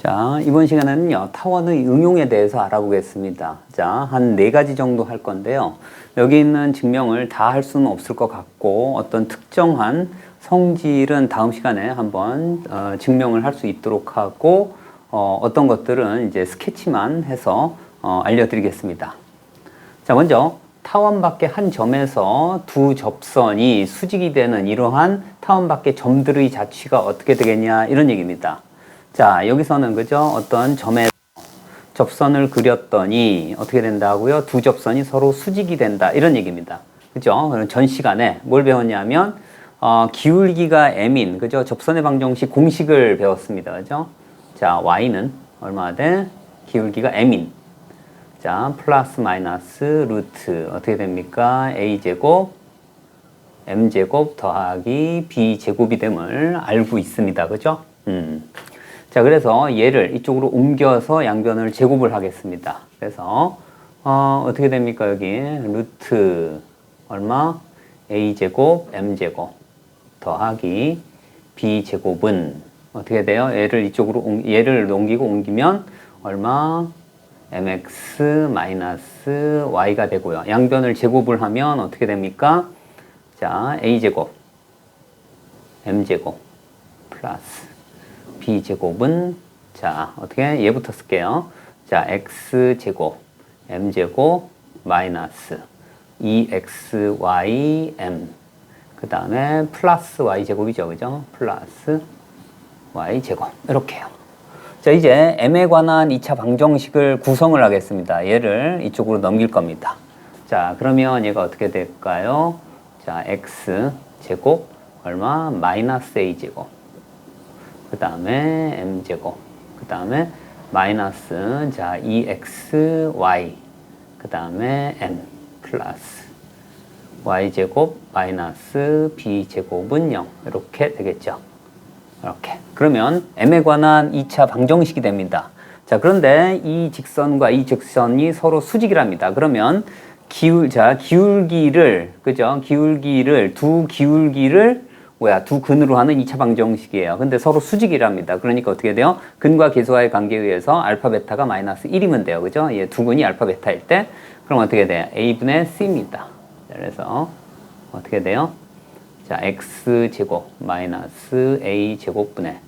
자, 이번 시간에는요, 타원의 응용에 대해서 알아보겠습니다. 자, 한 4가지 정도 할 건데요. 여기 있는 증명을 다 할 수는 없을 것 같고, 어떤 특정한 성질은 다음 시간에 한번 증명을 할 수 있도록 하고, 어떤 것들은 이제 스케치만 해서 알려드리겠습니다. 자, 먼저 타원 밖의 한 점에서 두 접선이 수직이 되는 이러한 타원 밖의 점들의 자취가 어떻게 되겠냐, 이런 얘기입니다. 자, 여기서는 그죠? 어떤 점에 접선을 그렸더니 어떻게 된다고요? 두 접선이 서로 수직이 된다. 이런 얘기입니다. 그죠? 그럼 전 시간에 뭘 배웠냐면, 기울기가 m인, 그죠? 접선의 방정식 공식을 배웠습니다. 그죠? 자, y는 얼마 돼? 기울기가 m인. 자, 플러스 마이너스 루트. 어떻게 됩니까? a제곱, m제곱 더하기 b제곱이 됨을 알고 있습니다. 그죠? 자, 그래서 얘를 이쪽으로 옮겨서 양변을 제곱을 하겠습니다. 그래서 어떻게 됩니까? 여기 루트 얼마? a제곱 m제곱 더하기 b제곱은 어떻게 돼요? 얘를 이쪽으로 얘를 넘기고 옮기면 얼마? mx 마이너스 y가 되고요. 양변을 제곱을 하면 어떻게 됩니까? 자, a제곱 m제곱 플러스 b제곱은 자, 어떻게 얘부터 쓸게요. 자, x제곱 m제곱 마이너스 2xym 그 다음에 플러스 y제곱이죠. 그죠? 플러스 y제곱 이렇게요. 자, 이제 m에 관한 2차 방정식을 구성을 하겠습니다. 얘를 이쪽으로 넘길 겁니다. 자, 그러면 얘가 어떻게 될까요? 자, x제곱 얼마? 마이너스 a제곱 그 다음에 m제곱 그 다음에 마이너스 자 2xy 그 다음에 m 플러스 y제곱 마이너스 b제곱은 0 이렇게 되겠죠. 이렇게 그러면 m에 관한 2차 방정식이 됩니다. 자, 그런데 이 직선과 이 직선이 서로 수직이랍니다. 그러면 기울기를 그죠? 두 기울기를 두 근으로 하는 2차 방정식이에요. 근데 서로 수직이랍니다. 그러니까 어떻게 돼요? 근과 계수와의 관계에 의해서 알파 베타가 마이너스 1이면 돼요. 그죠? 얘 두 근이 알파 베타일 때 그럼 어떻게 돼요? a분의 c입니다. 그래서 어떻게 돼요? 자, x제곱 마이너스 a제곱분의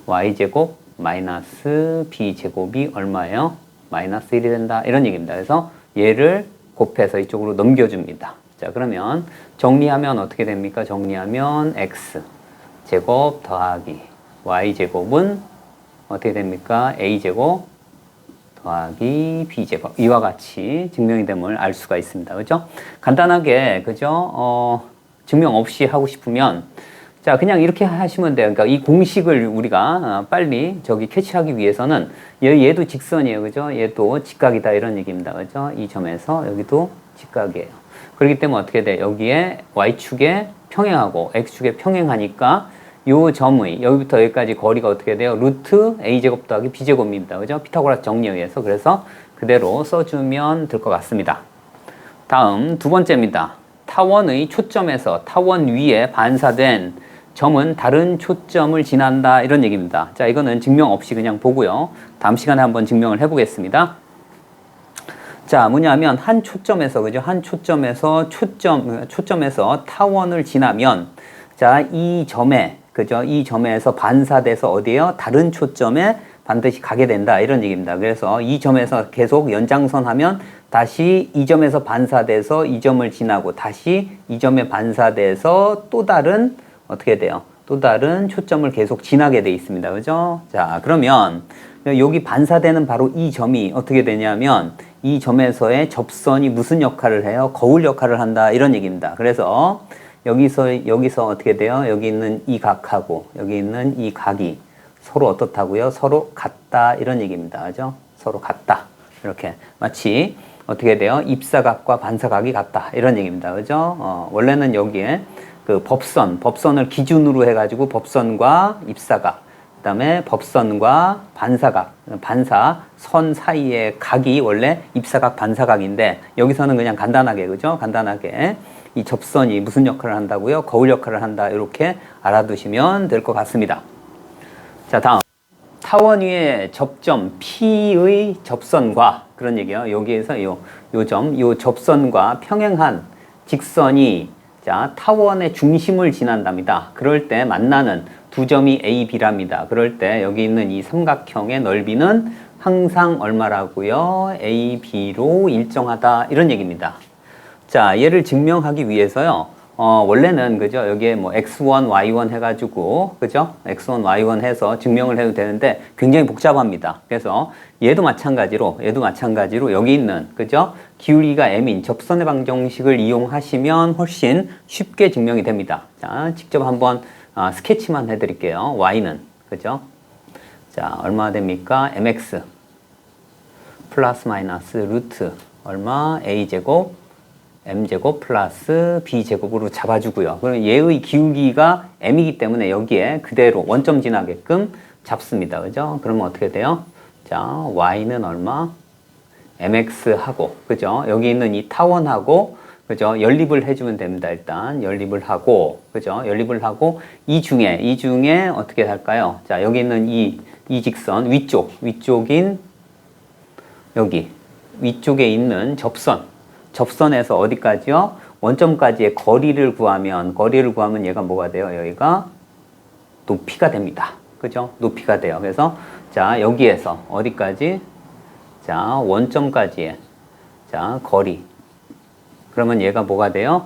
y제곱 마이너스 b제곱이 얼마예요? 마이너스 1이 된다. 이런 얘기입니다. 그래서 얘를 곱해서 이쪽으로 넘겨줍니다. 자, 그러면 정리하면 어떻게 됩니까? 정리하면 x제곱 더하기 y제곱은 어떻게 됩니까? a제곱 더하기 b제곱 이와 같이 증명이 됨을 알 수가 있습니다. 그죠? 간단하게 그죠? 증명 없이 하고 싶으면 자, 그냥 이렇게 하시면 돼요. 그러니까 이 공식을 우리가 빨리 캐치하기 위해서는 얘도 직선이에요. 그죠? 얘도 직각이다 이런 얘기입니다. 그죠? 이 점에서 여기도 직각이에요. 그렇기 때문에 어떻게 돼? 여기에 y축에 평행하고 x축에 평행하니까 요 점의 여기부터 여기까지 거리가 어떻게 돼요? 루트 a제곱 더하기 b제곱입니다. 그죠? 피타고라스 정리에 의해서. 그래서 그대로 써주면 될 것 같습니다. 다음 두 번째입니다. 타원의 초점에서 타원 위에 반사된 점은 다른 초점을 지난다 이런 얘기입니다. 자, 이거는 증명 없이 그냥 보고요. 다음 시간에 한번 증명을 해보겠습니다. 자, 뭐냐면 한 초점에서 그죠? 한 초점에서 초점에서 타원을 지나면 자, 이 점에 그죠? 이 점에서 반사돼서 어디에요? 다른 초점에 반드시 가게 된다 이런 얘기입니다. 그래서 이 점에서 계속 연장선 하면 다시 이 점에서 반사돼서 이 점을 지나고 다시 이 점에 반사돼서 또 다른 어떻게 돼요? 또 다른 초점을 계속 지나게 돼 있습니다. 그죠? 자, 그러면 여기 반사되는 바로 이 점이 어떻게 되냐면 이 점에서의 접선이 무슨 역할을 해요? 거울 역할을 한다 이런 얘기입니다. 그래서 여기서 어떻게 돼요? 여기 있는 이 각하고 여기 있는 이 각이 서로 어떻다고요? 서로 같다 이런 얘기입니다. 그죠? 서로 같다. 이렇게 마치 어떻게 돼요? 입사각과 반사각이 같다 이런 얘기입니다. 그죠? 원래는 여기에 그 법선을 기준으로 해가지고 법선과 입사각 그 다음에 법선과 반사각, 반사선 사이의 각이 원래 입사각, 반사각인데 여기서는 그냥 간단하게, 그죠? 간단하게 이 접선이 무슨 역할을 한다고요? 거울 역할을 한다. 이렇게 알아두시면 될 것 같습니다. 자, 다음. 타원 위의 접점 P의 접선과 그런 얘기예요. 여기에서 요 접선과 평행한 직선이 자, 타원의 중심을 지난답니다. 그럴 때 만나는 두 점이 A, B랍니다. 그럴 때 여기 있는 이 삼각형의 넓이는 항상 얼마라고요? A, B로 일정하다. 이런 얘기입니다. 자, 얘를 증명하기 위해서요. 원래는 그죠? 여기에 뭐 x1, y1 해가지고 그죠? x1, y1 해서 증명을 해도 되는데 굉장히 복잡합니다. 그래서 얘도 마찬가지로 여기 있는 그죠? 기울기가 m인 접선의 방정식을 이용하시면 훨씬 쉽게 증명이 됩니다. 자, 직접 한번 스케치만 해드릴게요. y는 그죠? 자, 얼마 됩니까? mx 플러스 마이너스 루트 얼마? a제곱 m제곱 플러스 b제곱으로 잡아주고요. 그럼 얘의 기울기가 m이기 때문에 여기에 그대로 원점 지나게끔 잡습니다. 그죠? 그러면 어떻게 돼요? 자, y는 얼마? mx하고, 그죠? 여기 있는 이 타원하고, 그죠? 연립을 해주면 됩니다. 일단 연립을 하고, 그죠? 연립을 하고 이 중에 어떻게 할까요? 자, 여기 있는 이 직선 위쪽인 여기 위쪽에 있는 접선에서 어디까지요? 원점까지의 거리를 구하면 얘가 뭐가 돼요? 여기가 높이가 됩니다. 그죠? 높이가 돼요. 그래서 자, 여기에서 어디까지? 자, 원점까지의 자, 거리. 그러면 얘가 뭐가 돼요?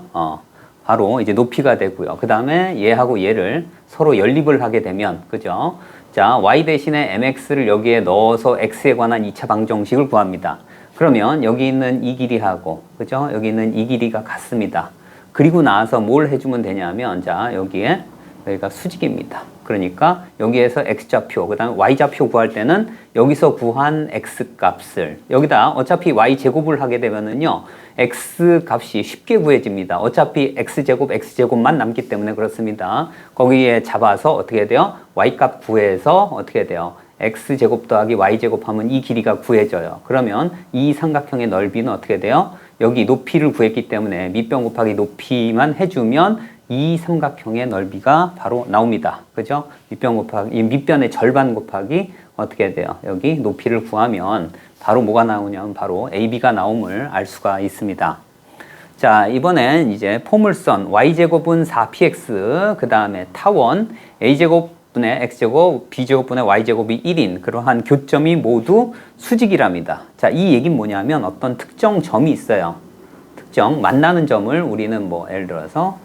바로 이제 높이가 되고요. 그 다음에 얘하고 얘를 서로 연립을 하게 되면, 그죠? 자, y 대신에 mx를 여기에 넣어서 x에 관한 2차 방정식을 구합니다. 그러면 여기 있는 이 길이하고, 그죠? 여기 있는 이 길이가 같습니다. 그리고 나서 뭘 해주면 되냐면, 자, 여기가 수직입니다. 그러니까 여기에서 x좌표, 그 다음에 y좌표 구할 때는 여기서 구한 x값을 여기다 어차피 y제곱을 하게 되면은요, x값이 쉽게 구해집니다. 어차피 x제곱만 남기 때문에 그렇습니다. 거기에 잡아서 어떻게 돼요? y값 구해서 어떻게 돼요? x제곱 더하기 y제곱 하면 이 길이가 구해져요. 그러면 이 삼각형의 넓이는 어떻게 돼요? 여기 높이를 구했기 때문에 밑변 곱하기 높이만 해주면 이 삼각형의 넓이가 바로 나옵니다. 그죠? 밑변의 절반 곱하기 어떻게 돼요? 여기 높이를 구하면 바로 뭐가 나오냐면 바로 AB가 나옴을 알 수가 있습니다. 자, 이번엔 이제 포물선 y제곱은 4px, 그 다음에 타원 a제곱분의 x제곱, b제곱분의 y제곱이 1인 그러한 교점이 모두 수직이랍니다. 자, 이 얘기는 뭐냐면 어떤 특정 점이 있어요. 특정 만나는 점을 우리는 뭐 예를 들어서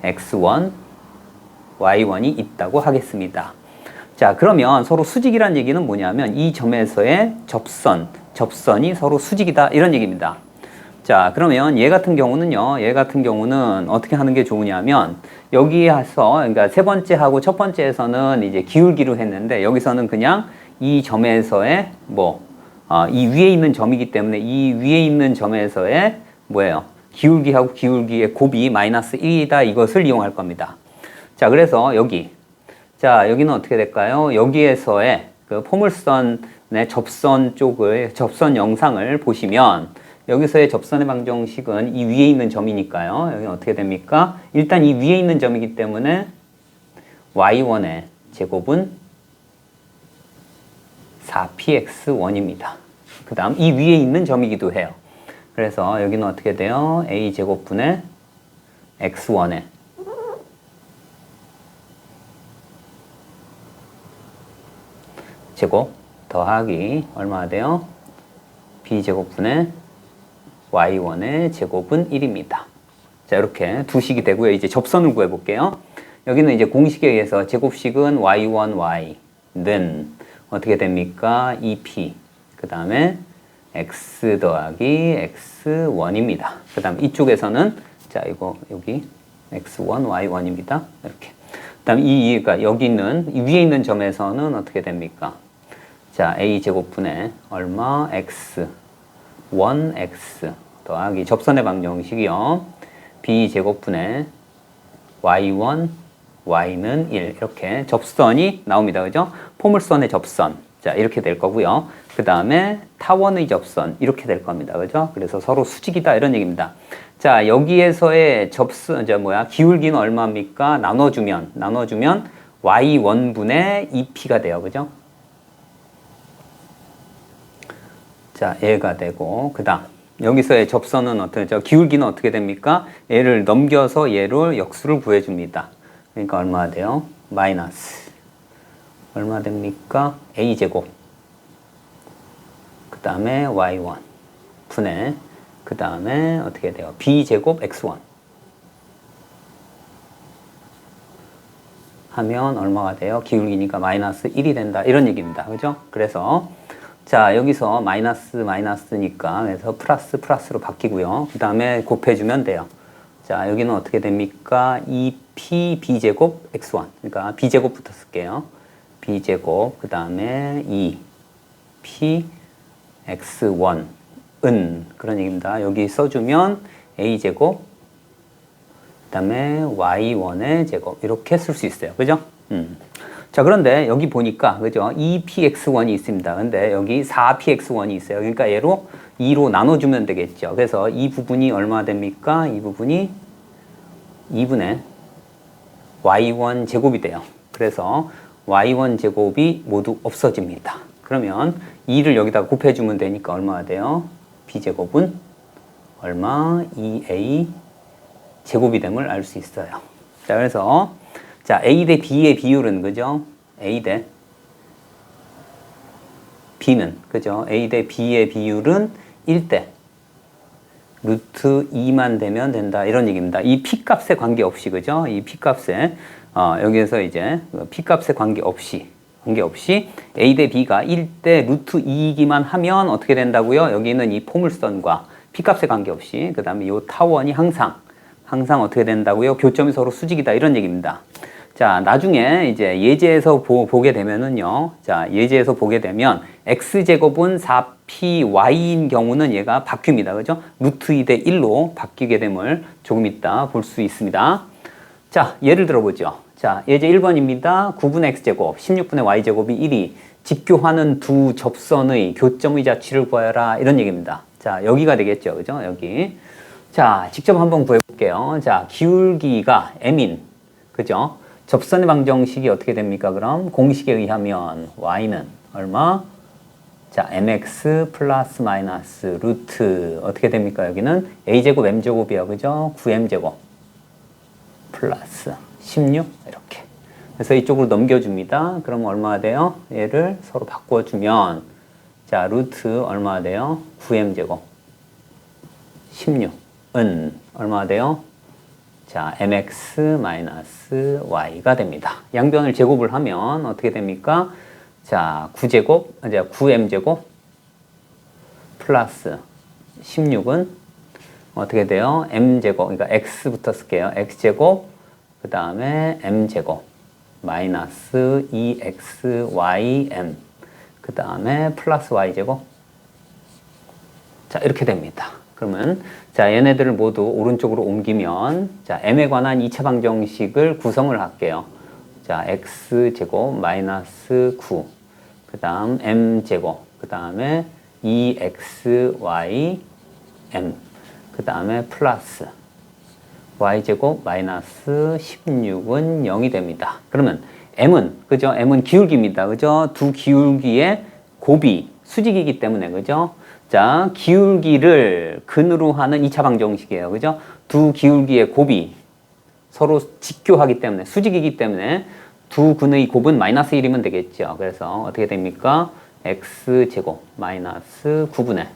x1, y1이 있다고 하겠습니다. 자, 그러면 서로 수직이란 얘기는 뭐냐면 이 점에서의 접선이 서로 수직이다 이런 얘기입니다. 자, 그러면 얘 같은 경우는 어떻게 하는 게 좋으냐면 여기에서 그러니까 세 번째하고 첫 번째에서는 이제 기울기로 했는데 여기서는 그냥 이 점에서의 이 위에 있는 점이기 때문에 이 위에 있는 점에서의 뭐예요? 기울기하고 기울기의 곱이 마이너스 1이다 이것을 이용할 겁니다. 자, 그래서 여기는 어떻게 될까요? 여기에서의 그 포물선의 접선 영상을 보시면 여기서의 접선의 방정식은 이 위에 있는 점이니까요. 여기는 어떻게 됩니까? 일단 이 위에 있는 점이기 때문에 y1의 제곱은 4px1입니다. 그 다음 이 위에 있는 점이기도 해요. 그래서 여기는 어떻게 돼요? a제곱분의 x1의 제곱 더하기 얼마나 돼요? b제곱분의 y1의 제곱은 1입니다. 자, 이렇게 두 식이 되고요. 이제 접선을 구해볼게요. 여기는 이제 공식에 의해서 제곱식은 y1y는 어떻게 됩니까? 2p 그 다음에 x 더하기 x1입니다. 그 다음 이쪽에서는 자, 여기 x1 y1입니다. 이렇게. 그 다음 그러니까 여기 있는 이 위에 있는 점에서는 어떻게 됩니까? 자, a제곱분의 얼마? x 1x 더하기 접선의 방정식이요. b제곱분의 y1 y는 1 이렇게 접선이 나옵니다. 그죠? 포물선의 접선. 자, 이렇게 될 거고요. 그 다음에 타원의 접선 이렇게 될 겁니다. 그죠? 그래서 서로 수직이다 이런 얘기입니다. 자, 여기에서의 기울기는 얼마입니까? 나눠주면 y1분의 2p가 돼요. 그죠? 자, 얘가 되고, 그 다음. 여기서의 접선은 어떻게, 기울기는 어떻게 됩니까? 얘를 넘겨서 얘를 역수를 구해줍니다. 그러니까 얼마가 돼요? 마이너스. 얼마 됩니까? a제곱. 그 다음에 y1. 분의, 그 다음에 어떻게 돼요? b제곱 x1. 하면 얼마가 돼요? 기울기니까 마이너스 1이 된다. 이런 얘기입니다. 그죠? 그래서, 자, 여기서 마이너스니까, 그래서 플러스로 바뀌고요. 그 다음에 곱해주면 돼요. 자, 여기는 어떻게 됩니까? 2p b제곱 x1. 그러니까 b제곱부터 쓸게요. b제곱, 그 다음에 2p x1은 그런 얘기입니다. 여기 써주면 a제곱, 그 다음에 y1의 제곱 이렇게 쓸 수 있어요. 그죠? 자, 그런데 여기 보니까 그죠? 2px1이 있습니다. 근데 여기 4px1이 있어요. 그러니까 얘로 2로 나눠주면 되겠죠. 그래서 이 부분이 얼마 됩니까? 이 부분이 2분의 y1 제곱이 돼요. 그래서 y1 제곱이 모두 없어집니다. 그러면 2를 여기다가 곱해주면 되니까 얼마가 돼요? b제곱은 얼마? 2a 제곱이 됨을 알 수 있어요. 자, 그래서 자, a 대 b의 비율은 그죠? a 대 b는 그죠? a 대 b의 비율은 1대 루트 2만 되면 된다. 이런 얘기입니다. 이 p 값에 관계없이 그죠? 이 p 값에 여기에서 이제 p 값에 관계없이 a 대 b가 1대 루트 2이기만 하면 어떻게 된다고요? 여기 있는 이 포물선과 p 값에 관계없이 그 다음에 이 타원이 항상 어떻게 된다고요? 교점이 서로 수직이다. 이런 얘기입니다. 자, 나중에 이제 예제에서 보게 되면은요. 자, 예제에서 보게 되면 x제곱은 4py인 경우는 얘가 바뀝니다. 그죠? 루트 2대 1로 바뀌게 됨을 조금 이따 볼 수 있습니다. 자, 예를 들어보죠. 자, 예제 1번입니다. 9분의 x제곱, 16분의 y제곱이 1이 직교하는 두 접선의 교점의 자취를 구하여라. 이런 얘기입니다. 자, 여기가 되겠죠. 그죠? 여기. 자, 직접 한번 구해볼게요. 자, 기울기가 m인, 그죠? 접선의 방정식이 어떻게 됩니까? 그럼 공식에 의하면 y는 얼마? 자, mx 플러스 마이너스 루트 어떻게 됩니까? 여기는 a제곱 m제곱이야. 그죠? 9m제곱 플러스 16 이렇게. 그래서 이쪽으로 넘겨줍니다. 그럼 얼마가 돼요? 얘를 서로 바꿔주면 자, 루트 얼마가 돼요? 9m제곱 16은 얼마가 돼요? 자, mx 마이너스 y가 됩니다. 양변을 제곱을 하면 어떻게 됩니까? 자, 9제곱, 이제 9m제곱 플러스 16은 어떻게 돼요? m제곱, 그러니까 x부터 쓸게요. x제곱, 그 다음에 m제곱 마이너스 2xym, 그 다음에 플러스 y제곱. 자, 이렇게 됩니다. 그러면 자, 얘네들을 모두 오른쪽으로 옮기면 자, m에 관한 2차 방정식을 구성을 할게요. 자, x제곱 마이너스 9, 그 다음 m제곱, 그 다음에 2xym, 그 다음에 플러스 y제곱 마이너스 16은 0이 됩니다. 그러면 m은 그죠? m은 기울기입니다. 그죠? 두 기울기의 곱이 수직이기 때문에 그죠? 자, 기울기를 근으로 하는 2차 방정식이에요. 그죠? 두 기울기의 곱이 서로 직교하기 때문에, 수직이기 때문에 두 근의 곱은 마이너스 1이면 되겠죠. 그래서 어떻게 됩니까? x제곱 마이너스 9분의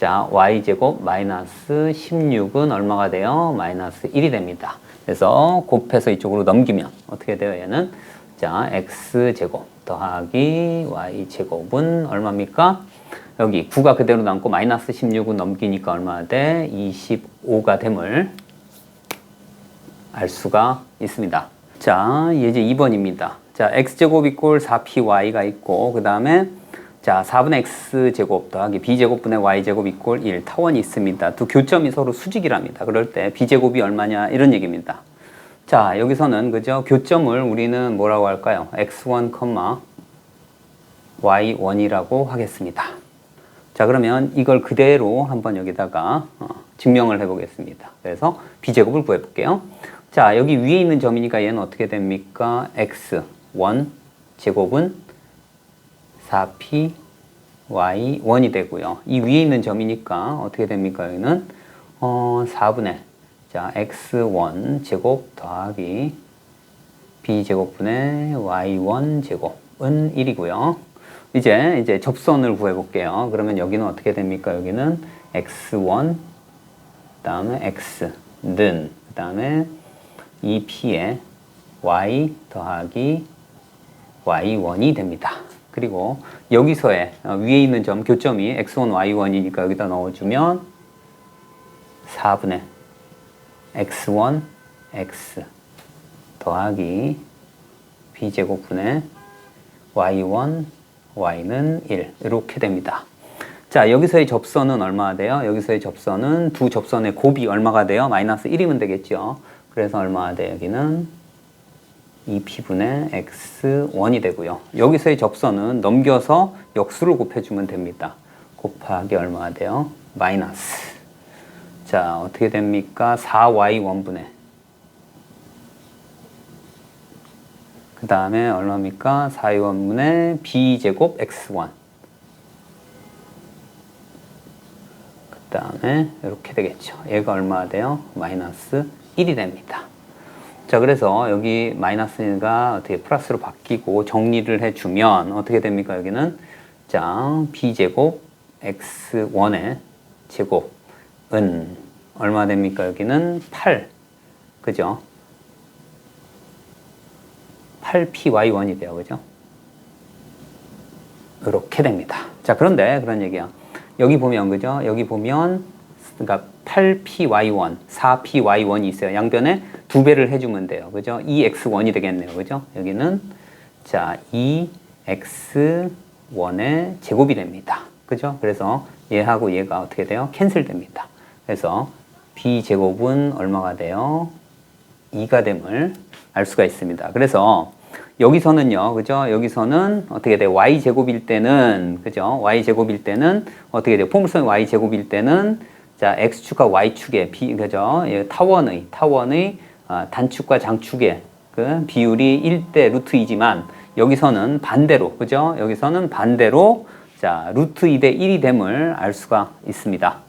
자, y제곱 마이너스 16은 얼마가 돼요? 마이너스 1이 됩니다. 그래서 곱해서 이쪽으로 넘기면 어떻게 돼요? 얘는 자, x제곱 더하기 y제곱은 얼마입니까? 여기 9가 그대로 남고 마이너스 16은 넘기니까 얼마 돼? 25가 됨을 알 수가 있습니다. 자, 예제 2번입니다. 자, x제곱 이꼴 4py가 있고 그 다음에 자, 4분의 x제곱 더하기 b제곱분의 y제곱 이꼴 1 타원이 있습니다. 두 교점이 서로 수직이랍니다. 그럴 때 b제곱이 얼마냐 이런 얘기입니다. 자, 여기서는 그죠? 교점을 우리는 뭐라고 할까요? x1, y1이라고 하겠습니다. 자, 그러면 이걸 그대로 한번 여기다가 증명을 해보겠습니다. 그래서 b제곱을 구해볼게요. 자, 여기 위에 있는 점이니까 얘는 어떻게 됩니까? x1 제곱은 4p y1이 되고요. 이 위에 있는 점이니까 어떻게 됩니까? 여기는 4분의 자 x1 제곱 더하기 b제곱분의 y1 제곱은 1이고요. 이제 접선을 구해 볼게요. 그러면 여기는 어떻게 됩니까? 여기는 x1 그다음에 x 는 그다음에 이 p에 y 더하기 y1이 됩니다. 그리고 여기서의 위에 있는 점 교점이 x1, y1이니까 여기다 넣어주면 4분의 x1, x 더하기 b제곱분의 y1, y는 1 이렇게 됩니다. 자, 여기서의 접선은 얼마가 돼요? 여기서의 접선은 두 접선의 곱이 얼마가 돼요? 마이너스 1이면 되겠죠. 그래서 얼마가 돼요? 여기는 2p분의 x1이 되고요. 여기서의 접선은 넘겨서 역수를 곱해주면 됩니다. 곱하기 얼마가 돼요? 마이너스. 자, 어떻게 됩니까? 4y1분의 그 다음에 얼마입니까? 4y1분의 b제곱 x1 그 다음에 이렇게 되겠죠. 얘가 얼마가 돼요? 마이너스 1이 됩니다. 자, 그래서 여기 마이너스가 어떻게 플러스로 바뀌고 정리를 해주면 어떻게 됩니까? 여기는 자 b제곱 x1의 제곱은 얼마 됩니까? 여기는 8 그죠? 8py1이 돼요. 그죠? 이렇게 됩니다. 자, 그런데 그런 얘기야. 여기 보면 그죠? 여기 보면 그러니까 8py1, 4py1이 있어요. 양변에 2배를 해주면 돼요. 그죠? 2x1이 되겠네요. 그죠? 여기는 자 2x1의 제곱이 됩니다. 그죠? 그래서 얘하고 얘가 어떻게 돼요? 캔슬 됩니다. 그래서 b제곱은 얼마가 돼요? 2가 됨을 알 수가 있습니다. 그래서 여기서는요, 그죠? 여기서는 어떻게 돼요? y제곱일 때는, 그죠? y제곱일 때는 어떻게 돼요? 포물선 y제곱일 때는 자, x축과 y축의 그죠? 타원의 단축과 장축의 그 비율이 1대 루트 2지만 여기서는 반대로, 그죠? 여기서는 반대로 자, 루트 2대 1이 됨을 알 수가 있습니다.